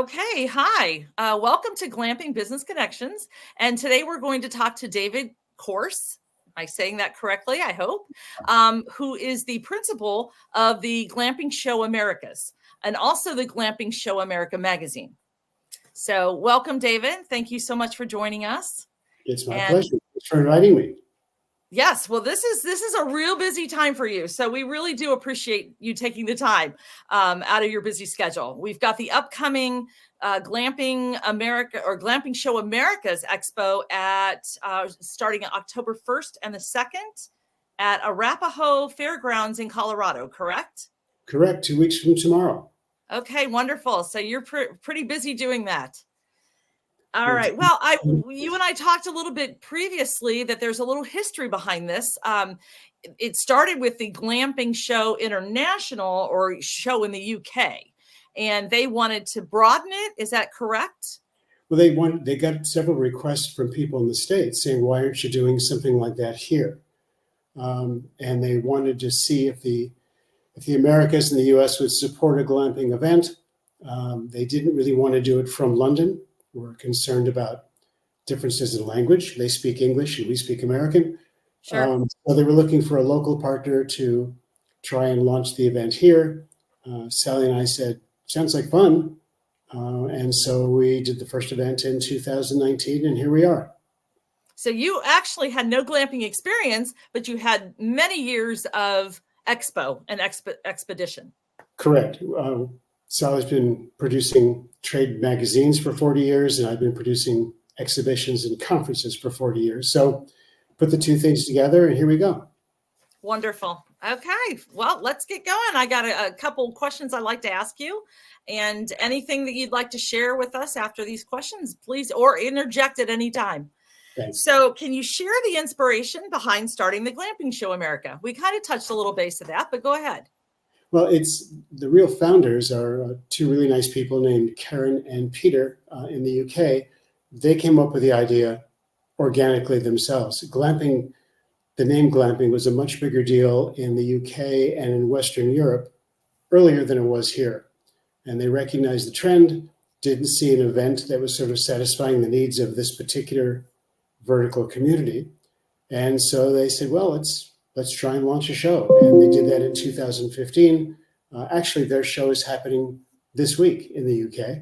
Okay, hi. Welcome to Glamping Business Connections. And today we're going to talk to David Korse. Am I saying that correctly? I hope. Who is the principal of the Glamping Show Americas and also the Glamping Show America magazine. So welcome, David. Thank you so much for joining us. It's my pleasure. Thanks for inviting me. Yes, well, this is a real busy time for you. So we really do appreciate you taking the time out of your busy schedule. We've got the upcoming Glamping America or Glamping Show America's Expo at starting October 1st and the 2nd at Arapahoe Fairgrounds in Colorado, correct? Correct. 2 weeks from tomorrow. Okay, wonderful. So you're pretty busy doing that. All right. Well, you and I talked a little bit previously that there's a little history behind this. It started with the Glamping Show International or show in the UK, and they wanted to broaden it. Is that correct? Well, they got several requests from people in the States saying, "Why aren't you doing something like that here?" And they wanted to see if the Americas and the US would support a glamping event. They didn't really want to do it from London. We're concerned about differences in language. They speak English and we speak American. Sure. So they were looking for a local partner to try and launch the event here. Sally and I said, sounds like fun. And so we did the first event in 2019, and here we are. So you actually had no glamping experience, but you had many years of expo and expedition. Correct. Sally's been producing trade magazines for 40 years, and I've been producing exhibitions and conferences for 40 years. So put the two things together, and here we go. Wonderful. Okay. Well, let's get going. I got a couple questions I'd like to ask you, and anything that you'd like to share with us after these questions, please, or interject at any time. Thanks. So can you share the inspiration behind starting the Glamping Show America? We kind of touched a little base of that, but go ahead. Well, it's the real founders are two really nice people named Karen and Peter in the UK. They came up with the idea organically themselves. Glamping, the name glamping was a much bigger deal in the UK and in Western Europe earlier than it was here. And they recognized the trend, didn't see an event that was sort of satisfying the needs of this particular vertical community. And so they said, well, let's try and launch a show. And they did that in 2015. Actually, their show is happening this week in the UK.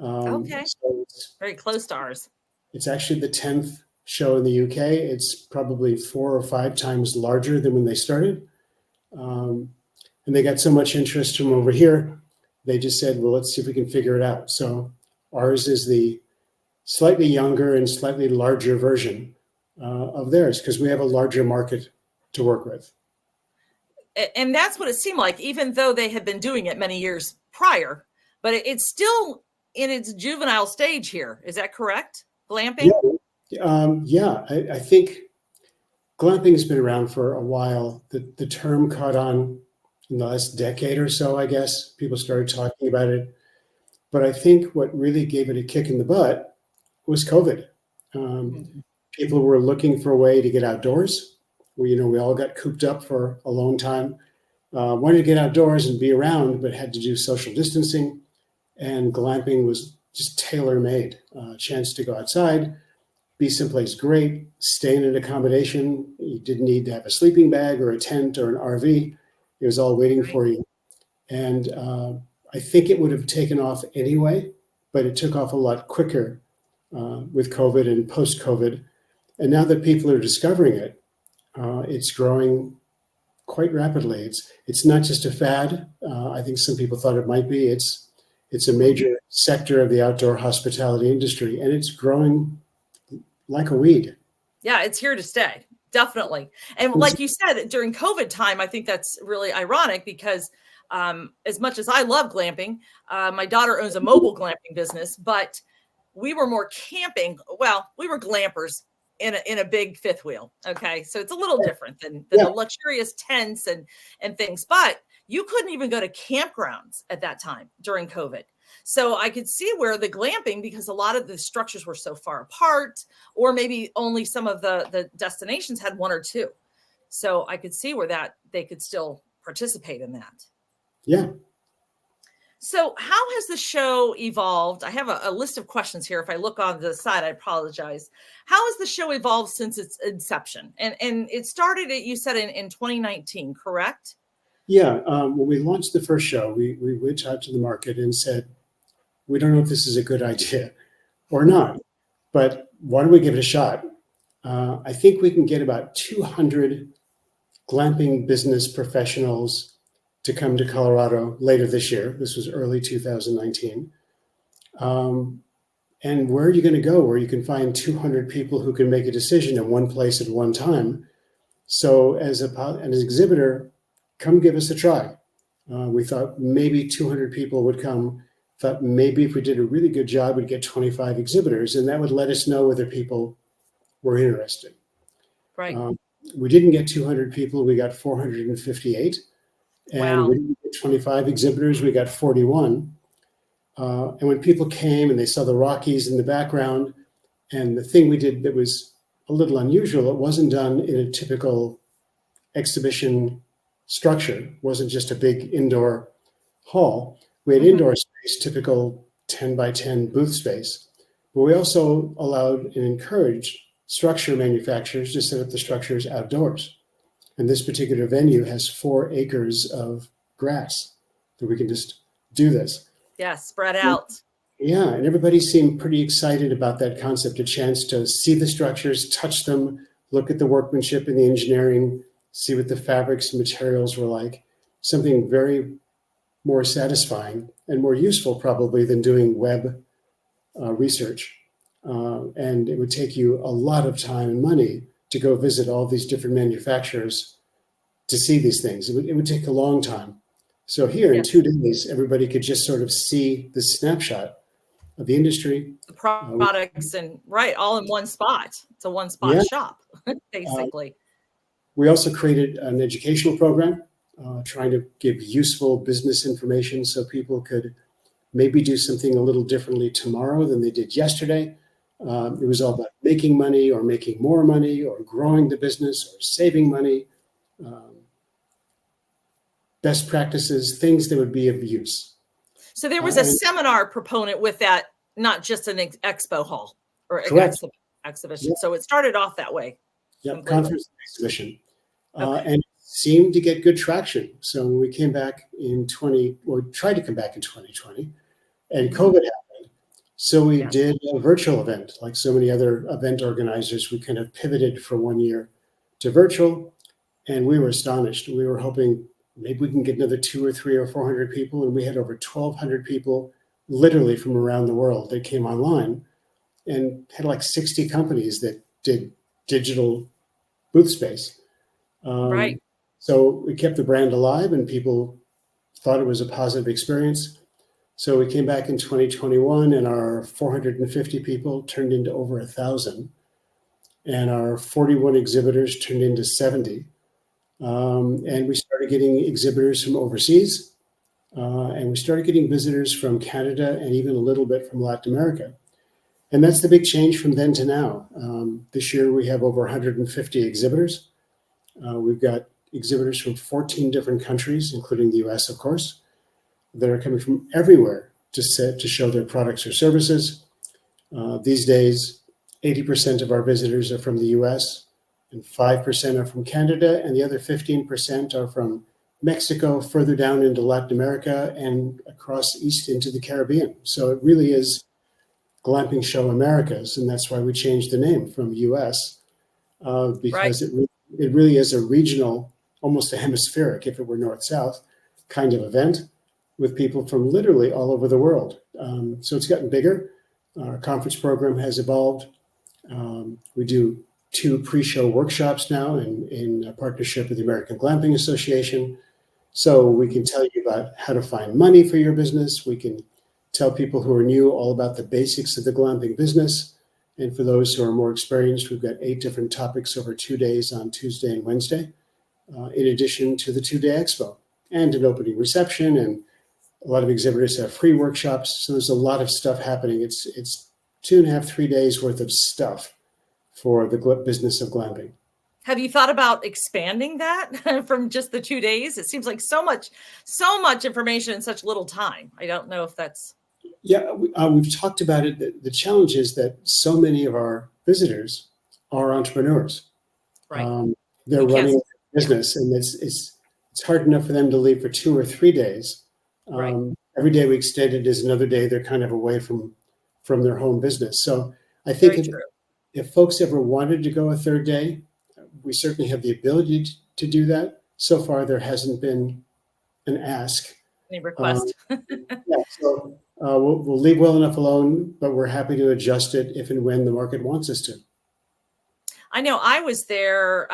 Okay. So it's very close to ours. It's actually the 10th show in the UK. It's probably 4 or 5 times larger than when they started. And they got so much interest from over here, they just said, well, let's see if we can figure it out. So ours is the slightly younger and slightly larger version of theirs because we have a larger market to work with. And that's what it seemed like, even though they had been doing it many years prior, but it's still in its juvenile stage here. Is that correct? Glamping? Yeah. I think glamping has been around for a while. The term caught on in the last decade or so, I guess. People started talking about it. But I think what really gave it a kick in the butt was COVID. People were looking for a way to get outdoors. We all got cooped up for a long time, wanted to get outdoors and be around, but had to do social distancing. And glamping was just tailor-made. A chance to go outside, be someplace great, stay in an accommodation. You didn't need to have a sleeping bag or a tent or an RV. It was all waiting for you. And I think it would have taken off anyway, but it took off a lot quicker with COVID and post-COVID. And now that people are discovering it, it's growing quite rapidly. It's not just a fad. I think some people thought it might be. It's a major sector of the outdoor hospitality industry, and it's growing like a weed. Yeah, it's here to stay. Definitely. And like you said, during COVID time, I think that's really ironic because as much as I love glamping, my daughter owns a mobile glamping business, but we were more camping. Well, we were glampers in a big fifth wheel. Okay. So it's a little different than the luxurious tents and things, but you couldn't even go to campgrounds at that time during COVID. So I could see where the glamping, because a lot of the structures were so far apart, or maybe only some of the destinations had 1 or 2. So I could see where that they could still participate in that. Yeah. So how has the show evolved? I have a list of questions here. If I look on the side, I apologize. How has the show evolved since its inception? And it started, you said, in 2019, correct? Yeah, when we launched the first show, we went out to the market and said, we don't know if this is a good idea or not, but why don't we give it a shot? I think we can get about 200 glamping business professionals to come to Colorado later this year. This was early 2019. And where are you going to go where you can find 200 people who can make a decision in one place at one time? So as an exhibitor, come give us a try. We thought maybe 200 people would come. Thought maybe if we did a really good job, we'd get 25 exhibitors, and that would let us know whether people were interested. Right. We didn't get 200 people. We got 458. And Wow. we didn't get 25 exhibitors. We got 41. And when people came and they saw the Rockies in the background, and the thing we did that was a little unusual, it wasn't done in a typical exhibition structure. It wasn't just a big indoor hall. We had indoor space, typical 10 by 10 booth space. But we also allowed and encouraged structure manufacturers to set up the structures outdoors. And this particular venue has 4 acres of grass that we can just do this. Yeah, spread out. Yeah, and everybody seemed pretty excited about that concept, a chance to see the structures, touch them, look at the workmanship and the engineering, see what the fabrics and materials were like. Something very more satisfying and more useful probably than doing web research. And it would take you a lot of time and money to go visit all these different manufacturers to see these things. It would take a long time. So here in 2 days, everybody could just sort of see the snapshot of the industry. The products and all in one spot. It's a one-spot shop, basically. We also created an educational program trying to give useful business information so people could maybe do something a little differently tomorrow than they did yesterday. It was all about making money or making more money or growing the business or saving money, best practices, things that would be of use. So there was a seminar proponent with that, not just an expo hall or exhibition. Yep. So it started off that way. Yeah, conference and exhibition. And seemed to get good traction. So when we came back in tried to come back in 2020, and COVID happened. So we did a virtual event, like so many other event organizers. We kind of pivoted for 1 year to virtual, and we were astonished. We were hoping maybe we can get another 200 or 300 or 400 people, and we had over 1,200 people literally from around the world that came online, and had like 60 companies that did digital booth space. Right. So we kept the brand alive, and people thought it was a positive experience. So we came back in 2021, and our 450 people turned into over 1,000, and our 41 exhibitors turned into 70. And we started getting exhibitors from overseas, and we started getting visitors from Canada and even a little bit from Latin America. And that's the big change from then to now. This year we have over 150 exhibitors. We've got exhibitors from 14 different countries, including the US, of course, that are coming from everywhere to show their products or services. These days, 80% of our visitors are from the US, and 5% are from Canada, and the other 15% are from Mexico, further down into Latin America, and across east into the Caribbean. So it really is Glamping Show Americas, and that's why we changed the name from US, because it really is a regional, almost a hemispheric, if it were north-south, kind of event with people from literally all over the world. So it's gotten bigger. Our conference program has evolved. We do 2 pre-show workshops now in a partnership with the American Glamping Association. So we can tell you about how to find money for your business. We can tell people who are new all about the basics of the glamping business. And for those who are more experienced, we've got 8 different topics over 2 days on Tuesday and Wednesday, in addition to the 2-day expo and an opening reception. And a lot of exhibitors have free workshops. So there's a lot of stuff happening. It's 2.5, 3 days worth of stuff for the business of glamping. Have you thought about expanding that from just the 2 days? It seems like so much information in such little time. I don't know if that's Yeah, we've talked about it. The challenge is that so many of our visitors are entrepreneurs. right. They're You can't, running a business, and it's hard enough for them to leave for 2 or 3 days. right. Every day we extend it is another day they're kind of away from their home business. So I think Very true. if folks ever wanted to go a third day, we certainly have the ability to do that. So far, there hasn't been an ask. Any Um, request? yeah, so we'll leave well enough alone, but we're happy to adjust it if and when the market wants us to. I know I was there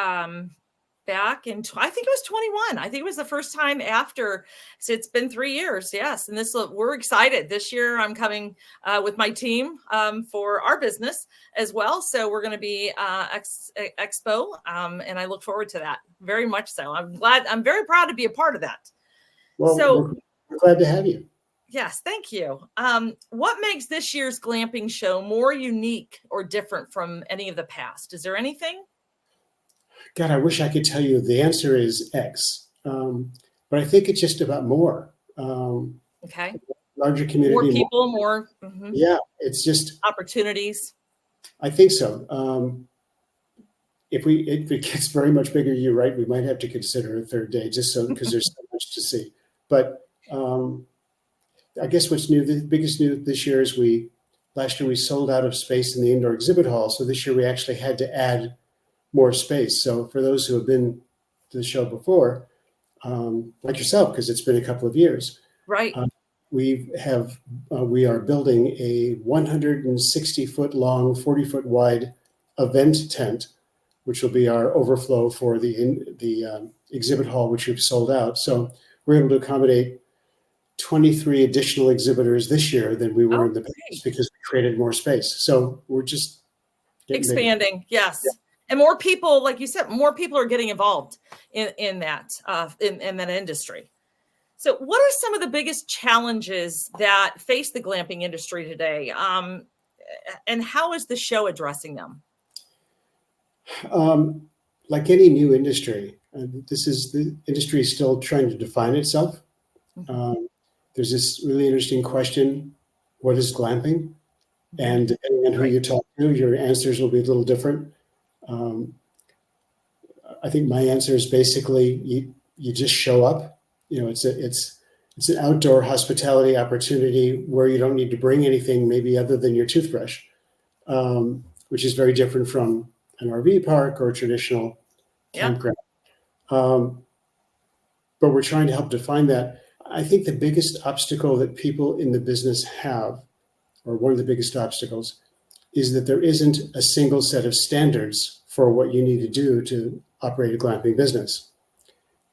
back in, I think it was 21. I think it was the first time after, so it's been 3 years. Yes. And we're excited. This year I'm coming with my team for our business as well. So we're going to be Expo and I look forward to that very much. So I'm very proud to be a part of that. Well, So we're glad to have you. yes, thank you. What makes this year's glamping show more unique or different from any of the past? Is there anything? God, I wish I could tell you the answer is X, but I think it's just about more. Okay. Larger community. More people, more Yeah, it's just opportunities. I think so. If it gets very much bigger, you're right. We might have to consider a third day just so because there's so much to see. But I guess what's new, the biggest news this year is last year we sold out of space in the indoor exhibit hall. So this year we actually had to add more space. So for those who have been to the show before, like yourself, because it's been a couple of years, Right. we are building a 160-foot long, 40-foot wide event tent, which will be our overflow for the exhibit hall, which we've sold out. So we're able to accommodate 23 additional exhibitors this year than we were in the past because we created more space. So we're just expanding. bigger. Yes. Yeah. And more people, like you said, more people are getting involved in that industry. So what are some of the biggest challenges that face the glamping industry today? And how is the show addressing them? Like any new industry, the industry is still trying to define itself. There's this really interesting question: what is glamping? And depending on who you talk to, your answers will be a little different. I think my answer is basically you just show up. It's an outdoor hospitality opportunity where you don't need to bring anything maybe other than your toothbrush, which is very different from an RV park or a traditional campground. But we're trying to help define that. I think the biggest obstacle that people in the business have, or one of the biggest obstacles, is that there isn't a single set of standards for what you need to do to operate a glamping business.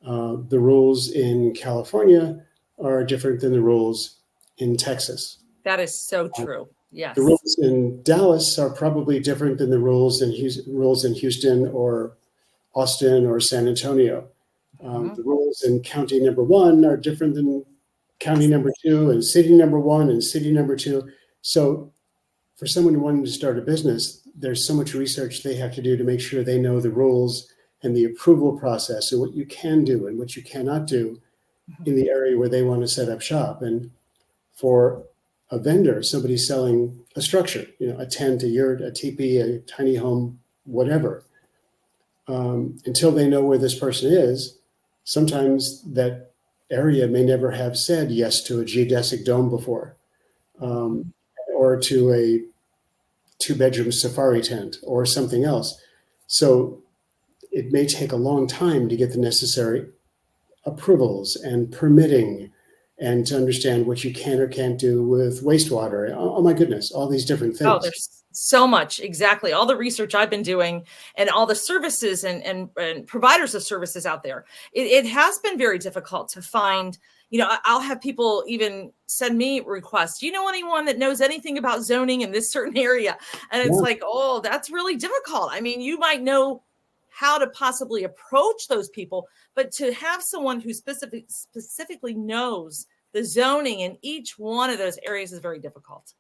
The rules in California are different than the rules in Texas. That is so true. Yes. The rules in Dallas are probably different than the rules in Houston or Austin or San Antonio. The rules in county number 1 are different than county number 2 and city number 1 and city number 2. So for someone who wanted to start a business, there's so much research they have to do to make sure they know the rules and the approval process and what you can do and what you cannot do in the area where they want to set up shop. And for a vendor, somebody selling a structure, a tent, a yurt, a teepee, a tiny home, whatever, until they know where this person is, sometimes that area may never have said yes to a geodesic dome before, or to a 2-bedroom safari tent or something else. So it may take a long time to get the necessary approvals and permitting and to understand what you can or can't do with wastewater. Oh my goodness, all these different things. Oh, there's so much. Exactly. All the research I've been doing and all the services and providers of services out there. It has been very difficult to find. I'll have people even send me requests. Do you know anyone that knows anything about zoning in this certain area? And it's like, oh, that's really difficult. I mean, you might know how to possibly approach those people, but to have someone who specifically knows the zoning in each one of those areas is very difficult.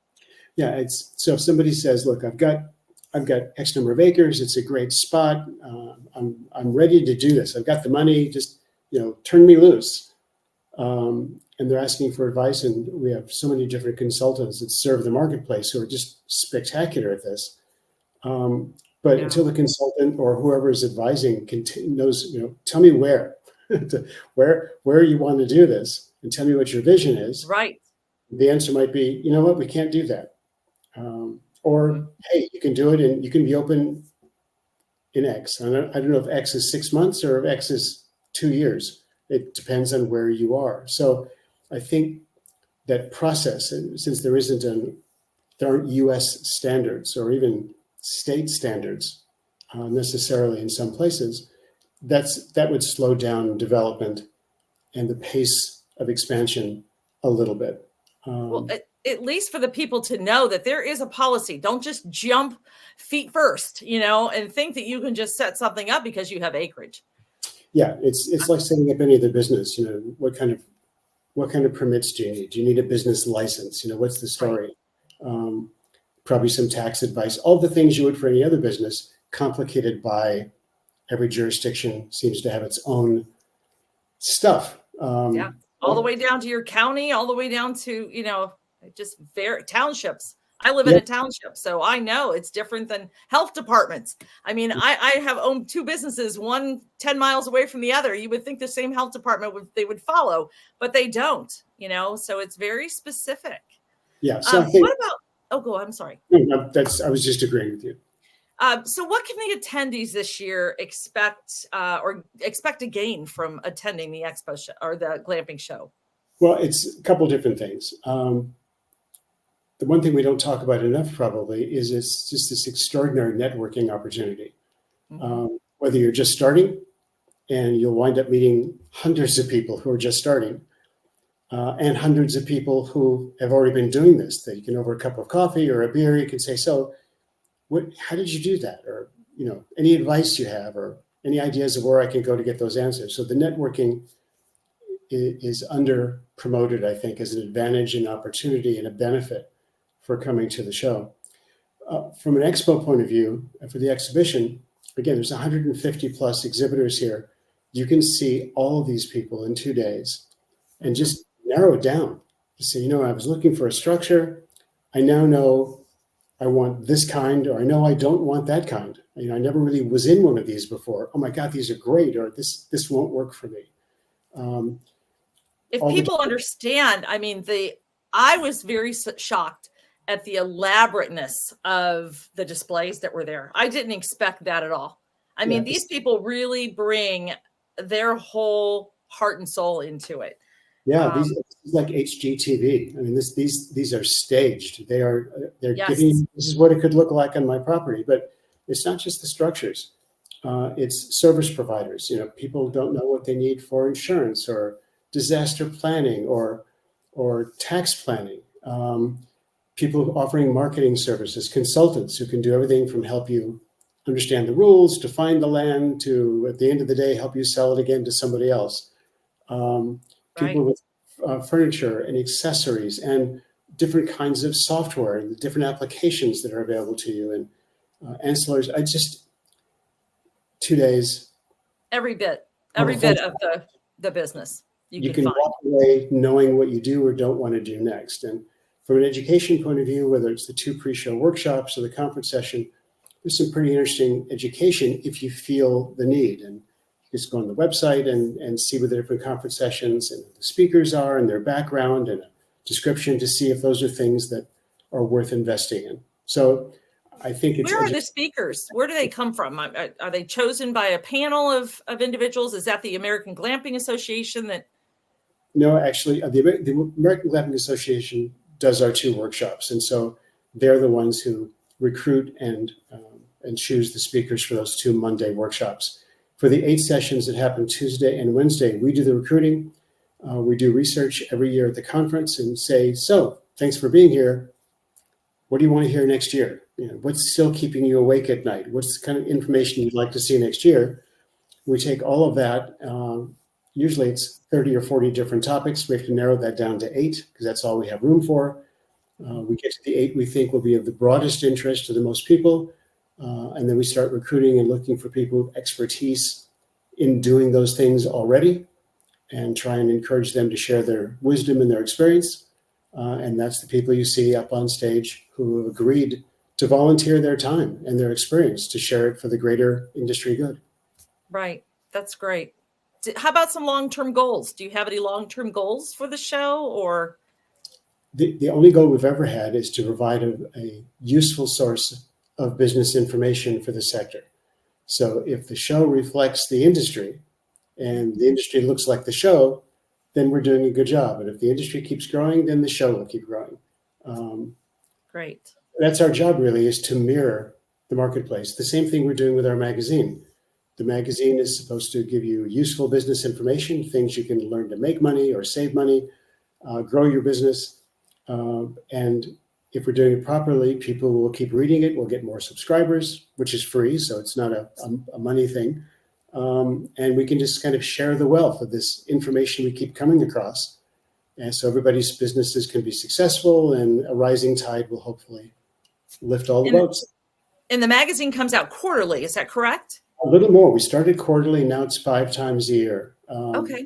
Yeah, so if somebody says, look, I've got I've got X number of acres. It's a great spot. I'm ready to do this. I've got the money. Just, turn me loose. And they're asking for advice. And we have so many different consultants that serve the marketplace who are just spectacular at this. But until the consultant or whoever is advising knows, tell me where you want to do this and tell me what your vision is. Right. The answer might be, you know what, we can't do that. Or, hey, you can do it and you can be open in X. I don't know if X is 6 months or if X is 2 years. It depends on where you are. So I think that process, since there aren't US standards or even state standards necessarily in some places, that would slow down development and the pace of expansion a little bit. Well, at least for the people to know that there is a policy. Don't just jump feet first, and think that you can just set something up because you have acreage. Yeah, it's like setting up any other business. What kind of permits do you need? Do you need a business license? What's the story? Right. Probably some tax advice. All the things you would for any other business, complicated by every jurisdiction seems to have its own stuff. All the way down to your county, all the way down to, just townships. I live in a township, so I know it's different than health departments. I mean, I have owned 2 businesses, one 10 miles away from the other. You would think the same health department would follow, but they don't, so it's very specific. Yeah. So I think, what about, I'm sorry. No, I was just agreeing with you. So what can the attendees this year expect to gain from attending the expo show or the glamping show? Well, it's a couple different things. The one thing we don't talk about enough probably is it's just this extraordinary networking opportunity. Mm-hmm. Whether you're just starting and you'll wind up meeting hundreds of people who are just starting and hundreds of people who have already been doing this, that you can, over a cup of coffee or a beer, you can say, so how did you do that? Or, any advice you have or any ideas of where I can go to get those answers. So the networking is under promoted, I think, as an advantage and opportunity and a benefit for coming to the show. From an expo point of view, for the exhibition, again, there's 150 plus exhibitors here. You can see all of these people in 2 days and just narrow it down. Just say, I was looking for a structure. I now know I want this kind, or I know I don't want that kind. I never really was in one of these before. Oh my God, these are great, or this won't work for me. If people understand, I was very shocked at the elaborateness of the displays that were there. I didn't expect that at all. These people really bring their whole heart and soul into it. Yeah, these is like HGTV. These are staged. They're giving you, this is what it could look like on my property. But it's not just the structures. It's service providers. People don't know what they need for insurance or disaster planning or tax planning. People offering marketing services, consultants who can do everything from help you understand the rules, to find the land, to, at the end of the day, help you sell it again to somebody else. People with furniture and accessories and different kinds of software and the different applications that are available to you and ancillaries. 2 days. Every bit of the business. You can walk away knowing what you do or don't want to do next. And from an education point of view, whether it's the 2 pre-show workshops or the conference session, there's some pretty interesting education if you feel the need. And just go on the website and see what the different conference sessions and the speakers are and their background and a description to see if those are things that are worth investing in. So I think it's— Where are the speakers? Where do they come from? Are they chosen by a panel of individuals? Is that the American Glamping Association that? No, actually, the American Glamping Association does our 2 workshops. And so they're the ones who recruit and choose the speakers for those 2 Monday workshops. For the 8 sessions that happen Tuesday and Wednesday, we do the recruiting. We do research every year at the conference and say, so thanks for being here. What do you want to hear next year? What's still keeping you awake at night? What's the kind of information you'd like to see next year? We take all of that. Usually it's 30 or 40 different topics. We have to narrow that down to 8 because that's all we have room for. We get to the 8 we think will be of the broadest interest to the most people. And then we start recruiting and looking for people with expertise in doing those things already and try and encourage them to share their wisdom and their experience. And that's the people you see up on stage who have agreed to volunteer their time and their experience to share it for the greater industry good. Right. That's great. How about some long-term goals? Do you have any long-term goals for the show, or? The only goal we've ever had is to provide a useful source of business information for the sector. So if the show reflects the industry and the industry looks like the show, then we're doing a good job. And if the industry keeps growing, then the show will keep growing. Great. That's our job, really, is to mirror the marketplace. The same thing we're doing with our magazine. The magazine is supposed to give you useful business information, things you can learn to make money or save money, grow your business. And if we're doing it properly, people will keep reading it. We'll get more subscribers, which is free, so it's not a money thing. And we can just kind of share the wealth of this information we keep coming across. And so everybody's businesses can be successful, and a rising tide will hopefully lift all the boats. And the magazine comes out quarterly, is that correct? A little more. We started quarterly, now it's 5 times a year. Okay.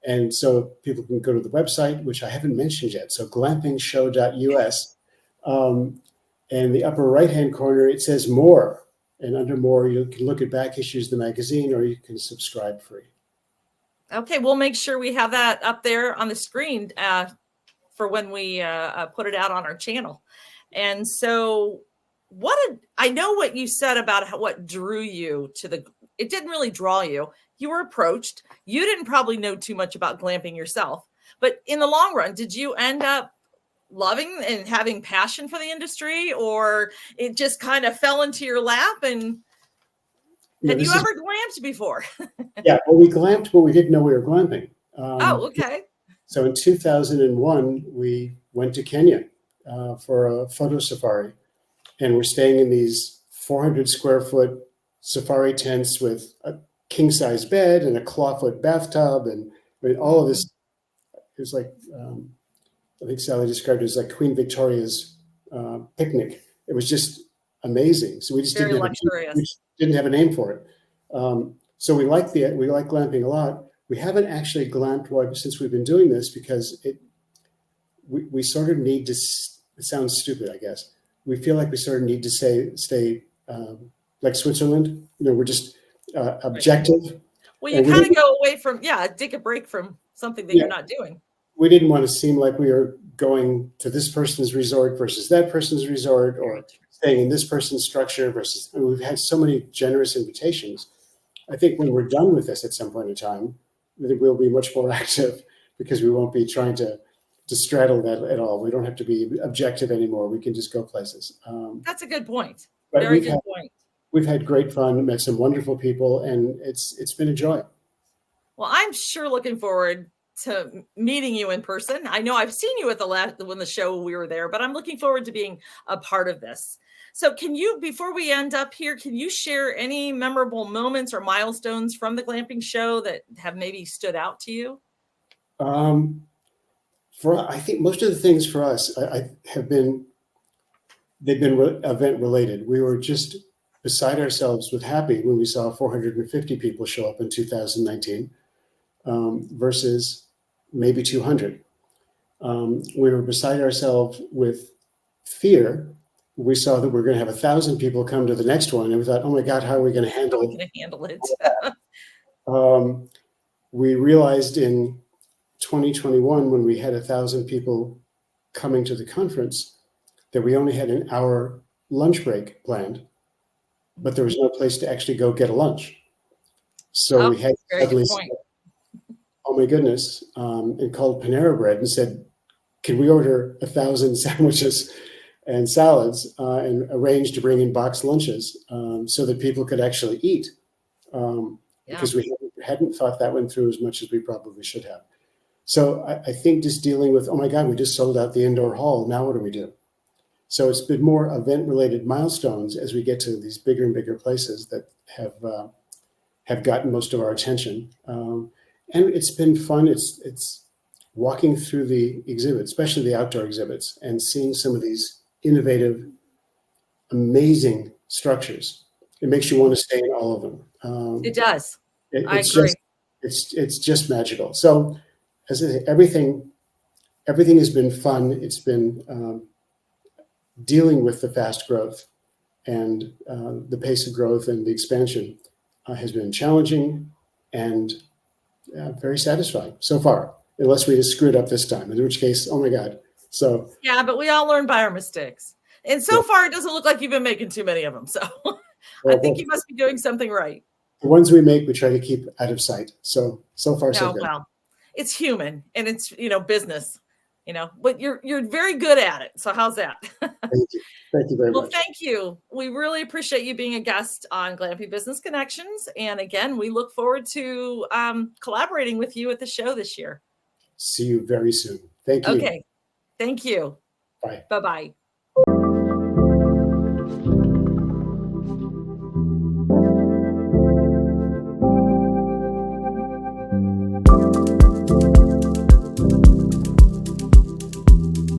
And so people can go to the website, which I haven't mentioned yet. So glampingshow.us. And the upper right-hand corner, it says more. And under more, you can look at back issues of the magazine, or you can subscribe free. Okay, we'll make sure we have that up there on the screen for when we put it out on our channel. And so I know what you said about what drew you to it didn't really draw you. You were approached. You didn't probably know too much about glamping yourself, but in the long run, did you end up loving and having passion for the industry, or it just kind of fell into your lap? And had you ever glamped before? Yeah, well, we glamped, but we didn't know we were glamping. Okay. So in 2001, we went to Kenya for a photo safari, and we're staying in these 400 square foot safari tents with a king size bed and a clawfoot bathtub, and I mean, all of this. It was like I think Sally described it as like Queen Victoria's picnic. It was just amazing. So we just didn't have a name for it. So we like glamping a lot. We haven't actually glamped since we've been doing this because we sort of need to. It sounds stupid, I guess. We feel like we sort of need to stay like Switzerland. We're just objective. Well, you kind of go away from take a break from something that you're not doing. We didn't want to seem like we were going to this person's resort versus that person's resort, or staying in this person's structure versus. I mean, we've had so many generous invitations. I think when we're done with this at some point in time, I think we'll be much more active because we won't be trying to straddle that at all. We don't have to be objective anymore. We can just go places. That's a good point. Very good point. We've had great fun, met some wonderful people, and it's been a joy. Well, I'm sure looking forward to meeting you in person. I know I've seen you at when the show we were there, but I'm looking forward to being a part of this. So can you, before we end up here, can you share any memorable moments or milestones from the glamping show that have maybe stood out to you? I think most of the things for us they've been event related. We were just beside ourselves with happy when we saw 450 people show up in 2019 versus maybe 200. We were beside ourselves with fear. We saw that we're going to have 1,000 people come to the next one, and we thought, "Oh my God, how are we going to handle it?" We realized in 2021, when we had 1,000 people coming to the conference, that we only had an hour lunch break planned, but there was no place to actually go get a lunch. So we had suddenly said, "Oh my goodness," and called Panera Bread and said, "Can we order 1,000 sandwiches and salads and arrange to bring in boxed lunches so that people could actually eat?" Because we hadn't thought that one through as much as we probably should have. So I think just dealing with, oh my God, we just sold out the indoor hall. Now what do we do? So it's been more event-related milestones as we get to these bigger and bigger places that have gotten most of our attention. And it's been fun. It's walking through the exhibits, especially the outdoor exhibits, and seeing some of these innovative, amazing structures. It makes you want to stay in all of them. It does. I It's agree. it's just magical. So as I say, everything has been fun. It's been dealing with the fast growth and the pace of growth and the expansion has been challenging and very satisfying so far, unless we just screwed up this time, in which case, oh my God. So yeah, but we all learn by our mistakes. And so far, it doesn't look like you've been making too many of them. So I think you must be doing something right. The ones we make, we try to keep out of sight. So far, so good. Well, it's human and it's, business, but you're very good at it. So how's that? Thank you. Thank you very much. Well, thank you. We really appreciate you being a guest on Glamping Business Connections. And again, we look forward to collaborating with you at the show this year. See you very soon. Thank you. Okay. Thank you. Bye. Bye-bye.